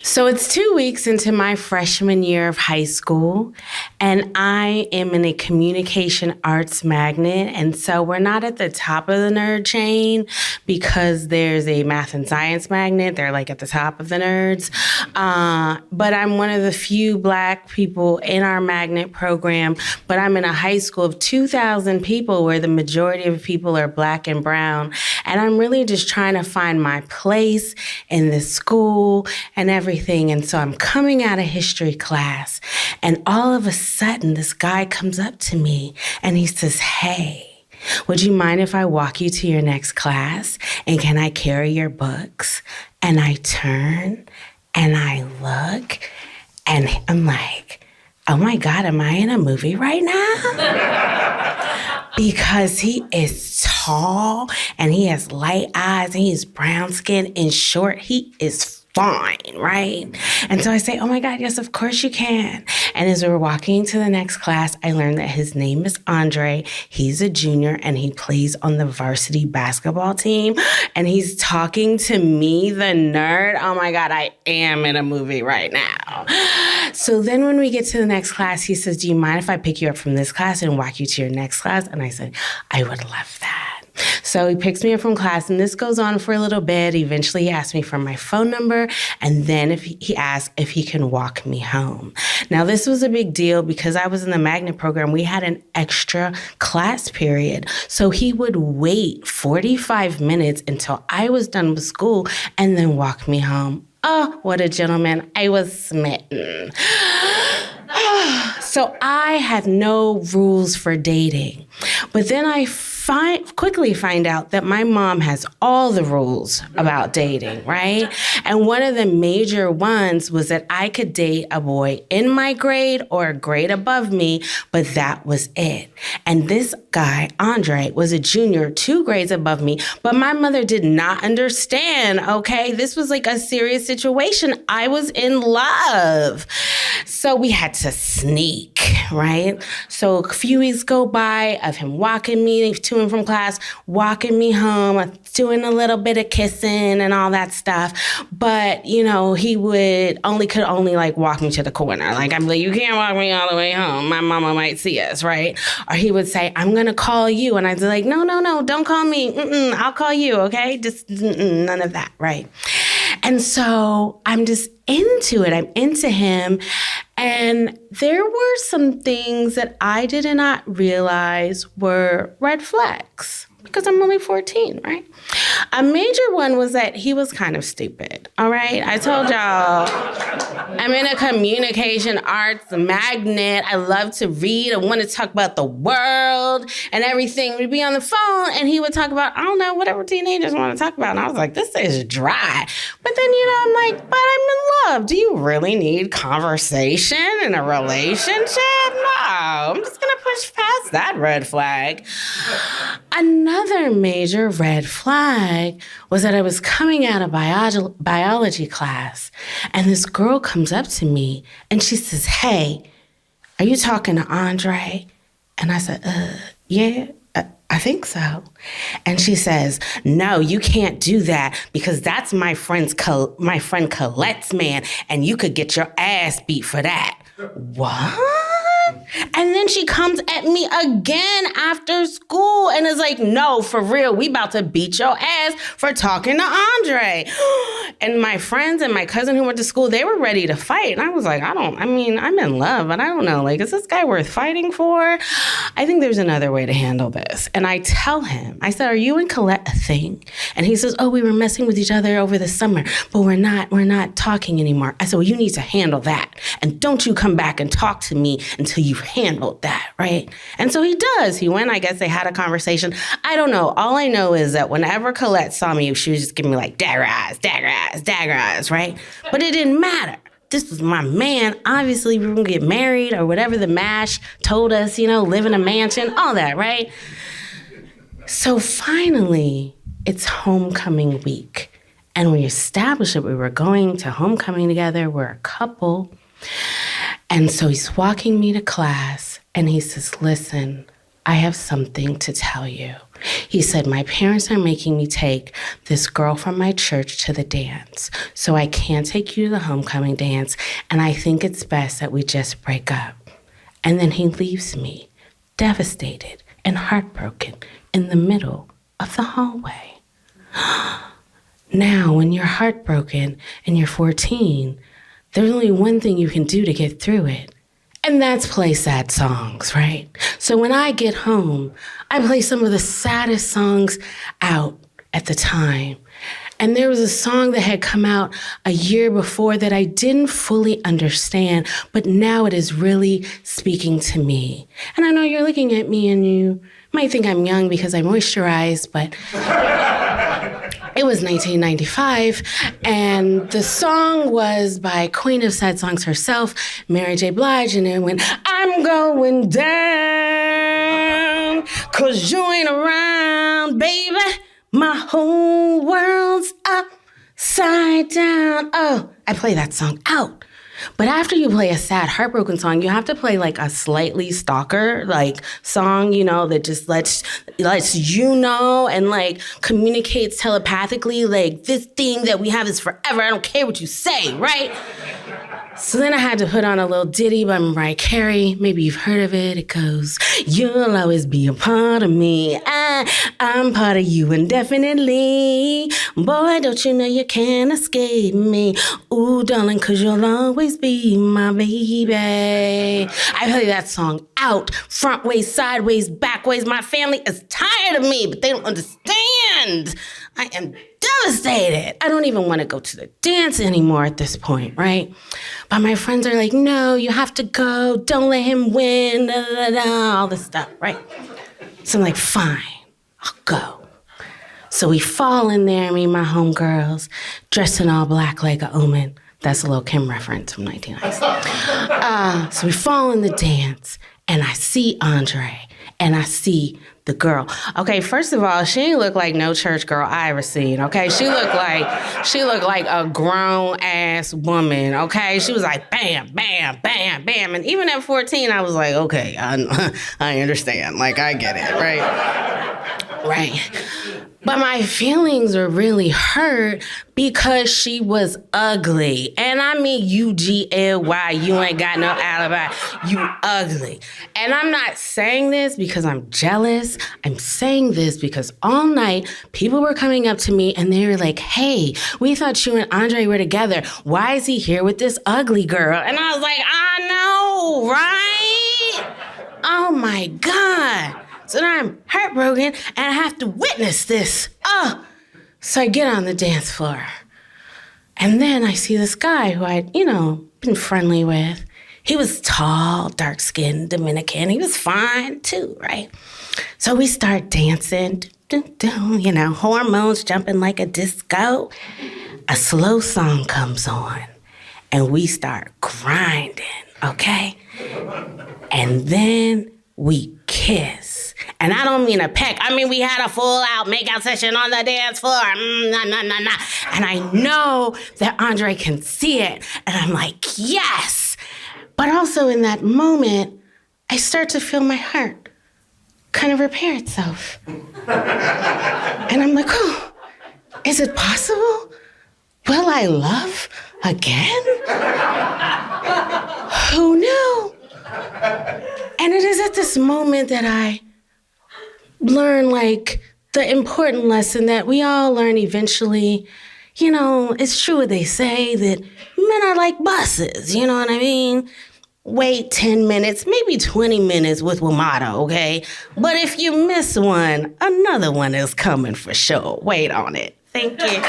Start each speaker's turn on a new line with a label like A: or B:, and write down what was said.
A: So it's 2 weeks into my freshman year of high school, and I am in a communication arts magnet. And so we're not at the top of the nerd chain because there's a math and science magnet. They're like at the top of the nerds. But I'm one of the few Black people in our magnet program. But I'm in a high school of 2,000 people where the majority of people are Black and brown. And I'm really just trying to find my place in this school and everything. And so I'm coming out of history class, and all of a sudden this guy comes up to me and he says, "Hey, would you mind if I walk you to your next class? And can I carry your books?" And I turn and I look and I'm like, oh my God, am I in a movie right now? Because he is tall and he has light eyes and he's brown skin and short. He is fine, right? And so I say, oh my God, yes, of course you can. And as we're walking to the next class, I learned that his name is Andre. He's a junior and he plays on the varsity basketball team. And he's talking to me, the nerd. Oh my God, I am in a movie right now. So then when we get to the next class, he says, do you mind if I pick you up from this class and walk you to your next class? And I said, I would love that. So he picks me up from class, and this goes on for a little bit. Eventually, he asked me for my phone number, and then he asked if he can walk me home. Now, this was a big deal because I was in the magnet program. We had an extra class period. So he would wait 45 minutes until I was done with school and then walk me home. Oh, what a gentleman. I was smitten. So I have no rules for dating. But then I quickly find out that my mom has all the rules about dating, right? And one of the major ones was that I could date a boy in my grade or a grade above me, but that was it. And this guy, Andre, was a junior 2 grades above me, but my mother did not understand, okay? This was like a serious situation. I was in love. So we had to sneak, right? So a few weeks go by of him walking me to and from class, walking me home, doing a little bit of kissing and all that stuff. But, you know, he could only like walk me to the corner. Like, I'm like, you can't walk me all the way home. My mama might see us, right? Or he would say, I'm going to call you. And I'd be like, no, don't call me. I'll call you, okay? Just none of that, right? And so I'm just into it. I'm into him. And there were some things that I did not realize were red flags because I'm only 14, right? A major one was that he was kind of stupid, all right? I told y'all, I'm in a communication arts magnet. I love to read. I want to talk about the world and everything. We'd be on the phone, and he would talk about, I don't know, whatever teenagers want to talk about. And I was like, this is dry. But then, I'm like, but I'm in love. Do you really need conversation in a relationship? No, I'm just going to push past that red flag. Another major red flag was that I was coming out of biology class, and this girl comes up to me, and she says, hey, are you talking to Andre? And I said, yeah, I think so. And she says, no, you can't do that because that's my friend Colette's man, and you could get your ass beat for that. What? And then she comes at me again after school and is like, no, for real, we about to beat your ass for talking to Andre. And my friends and my cousin who went to school, they were ready to fight. And I was like, I'm in love, but I don't know. Like, is this guy worth fighting for? I think there's another way to handle this. And I tell him, I said, are you and Colette a thing? And he says, oh, we were messing with each other over the summer, but we're not talking anymore. I said, well, you need to handle that. And don't you come back and talk to me until you've handled that, right? And so he does. He went, I guess they had a conversation. I don't know. All I know is that whenever Colette saw me, she was just giving me like dagger eyes, right? But it didn't matter. This was my man. Obviously, we were going to get married or whatever the MASH told us, live in a mansion, all that, right? So finally, it's homecoming week. And we established that we were going to homecoming together. We're a couple. And so he's walking me to class, and he says, listen, I have something to tell you. He said, my parents are making me take this girl from my church to the dance, so I can't take you to the homecoming dance, and I think it's best that we just break up. And then he leaves me, devastated and heartbroken, in the middle of the hallway. Now, when you're heartbroken and you're 14, there's only one thing you can do to get through it, and that's play sad songs, right? So when I get home, I play some of the saddest songs out at the time. And there was a song that had come out a year before that I didn't fully understand, but now it is really speaking to me. And I know you're looking at me and you might think I'm young because I moisturize, but it was 1995, and the song was by Queen of Sad Songs herself, Mary J. Blige, and it went, I'm going down, 'cause you ain't around, baby. My whole world's upside down. Oh, I play that song out. But after you play a sad, heartbroken song, you have to play like a slightly stalker, like song, you know, that just lets you know and like communicates telepathically, like this thing that we have is forever. I don't care what you say, right? So then I had to put on a little ditty by Mariah Carey. Maybe you've heard of it. It goes, you'll always be a part of me. I'm part of you indefinitely. Boy, don't you know you can't escape me. Ooh, darling, 'cause you'll always be my baby. I play that song out, front ways, sideways, back ways. My family is tired of me, but they don't understand. I am devastated. I don't even want to go to the dance anymore at this point, right? But my friends are like, no, you have to go. Don't let him win, da, da, da, all this stuff, right? So I'm like, fine, I'll go. So we fall in there, me and my homegirls, dressed in all black like a omen. That's a Lil' Kim reference from 1990s. So we fall in the dance, and I see Andre, and I see the girl. Okay, first of all, she didn't look like no church girl I ever seen, okay? She looked like a grown-ass woman, okay? She was like, bam, bam, bam, bam. And even at 14, I was like, okay, I understand. Like, I get it, right? Right. But my feelings were really hurt because she was ugly. And I mean UGLY, you ain't got no alibi. You ugly. And I'm not saying this because I'm jealous. I'm saying this because all night people were coming up to me and they were like, hey, we thought you and Andre were together. Why is he here with this ugly girl? And I was like, I know, right? Oh my God. So now I'm heartbroken and I have to witness this. Oh, so I get on the dance floor. And then I see this guy who I'd, been friendly with. He was tall, dark-skinned, Dominican. He was fine too, right? So we start dancing, hormones jumping like a disco. A slow song comes on and we start grinding, okay? And then we kiss. And I don't mean a peck. I mean, we had a full-out makeout session on the dance floor. And I know that Andre can see it. And I'm like, yes. But also in that moment, I start to feel my heart kind of repair itself. And I'm like, oh, is it possible? Will I love again? Who knew? And it is at this moment that I learn, the important lesson that we all learn eventually. It's true what they say that men are like buses, you know what I mean? Wait 10 minutes, maybe 20 minutes with WMATA, okay? But if you miss one, another one is coming for sure. Wait on it. Thank you.